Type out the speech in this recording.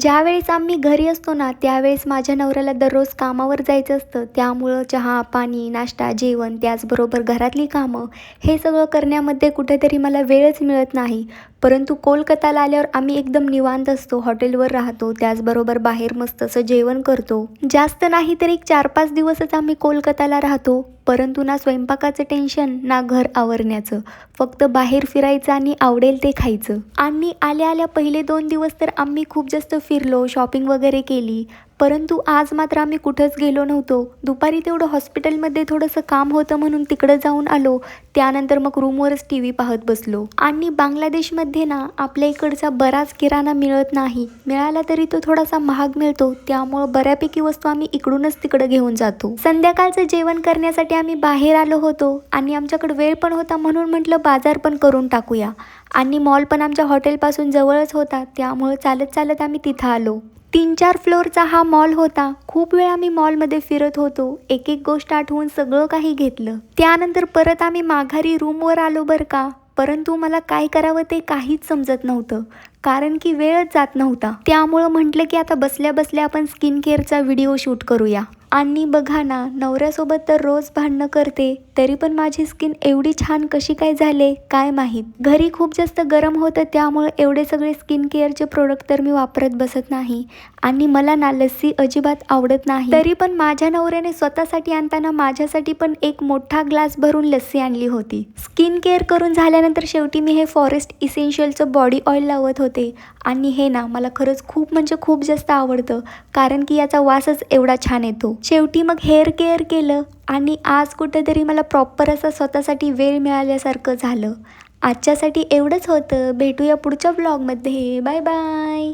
ज्यावेळेस आम्ही घरी असतो ना, त्यावेळेस माझ्या नवऱ्याला दररोज कामावर जायचं असतं. त्यामुळं चहा, पाणी, नाश्ता, जेवण त्याचबरोबर घरातली कामं हे सगळं करण्यामध्ये कुठेतरी मला वेळच मिळत नाही. परंतु कोलकाताला आल्यावर आम्ही एकदम निवांत असतो. हॉटेलवर राहतो, त्याचबरोबर बाहेर मस्त असं जेवण करतो. जास्त नाही तर एक 4-5 दिवसच आम्ही कोलकाताला राहतो. परंतु ना स्वयंपाकाचं टेन्शन ना घर आवरण्याचं, फक्त बाहेर फिरायचं आणि आवडेल ते खायचं. आणि आल्या आल्या पहिले 2 दिवस तर आम्ही खूप जास्त फिरलो, शॉपिंग वगैरे केली. परंतु आज मात्र आम्ही कुठंच गेलो नव्हतो. दुपारी तेवढं हॉस्पिटलमध्ये थोडंसं काम होतं म्हणून तिकडं जाऊन आलो. त्यानंतर मग रूमवरच TV पाहत बसलो. आणि बांगलादेशमध्ये ना आपल्या इकडचा बराच किराणा मिळत नाही. मिळाला तरी तो थोडासा महाग मिळतो. त्यामुळं बऱ्यापैकी वस्तू आम्ही इकडूनच तिकडं घेऊन जातो. संध्याकाळचं जेवण करण्यासाठी आम्ही बाहेर आलो होतो आणि आमच्याकडे वेळ पण होता म्हणून म्हटलं बाजार पण करून टाकूया. आणि मॉल पण आमच्या हॉटेलपासून जवळच होता. त्यामुळं चालत चालत आम्ही तिथं आलो. 3-4 फ्लोअरचा हा मॉल होता. खूप वेळ आम्ही मॉलमध्ये फिरत होतो. एक एक गोष्ट आठवून सगळं काही घेतलं. त्यानंतर परत आम्ही माघारी रूमवर आलो बरं का. परंतु मला काय करावं ते काहीच समजत नव्हतं, कारण की वेळच जात नव्हता. त्यामुळं म्हटलं की आता बसल्या बसल्या आपण स्किन केअरचा व्हिडिओ शूट करूया. आणि बघा ना, नवऱ्यासोबत तर रोज भांडणं करते, तरी पण माझी स्किन एवढी छान कशी काय झाले काय माहीत. घरी खूप जास्त गरम होतं, त्यामुळे एवढे सगळे स्किन केअरचे प्रोडक्ट तर मी वापरत बसत नाही. आणि मला ना लस्सी अजिबात आवडत नाही. तरी पण माझ्या नवऱ्याने स्वतःसाठी आणताना माझ्यासाठी पण एक मोठा ग्लास भरून लस्सी आणली होती. स्किन केअर करून झाल्यानंतर शेवटी मी हे फॉरेस्ट इसेन्शियलचं बॉडी ऑइल लावत होते. आणि हे ना मला खरंच खूप म्हणजे खूप जास्त आवडतं, कारण की याचा वासच एवढा छान येतो. शेवटी मग हेअर केअर केलं आणि आज कुठेतरी मला प्रॉपर असा स्वतःसाठी वेळ मिळाल्यासारखं झालं. आजच्यासाठी एवढंच होतं. भेटूया पुढच्या ब्लॉगमध्ये. Bye bye.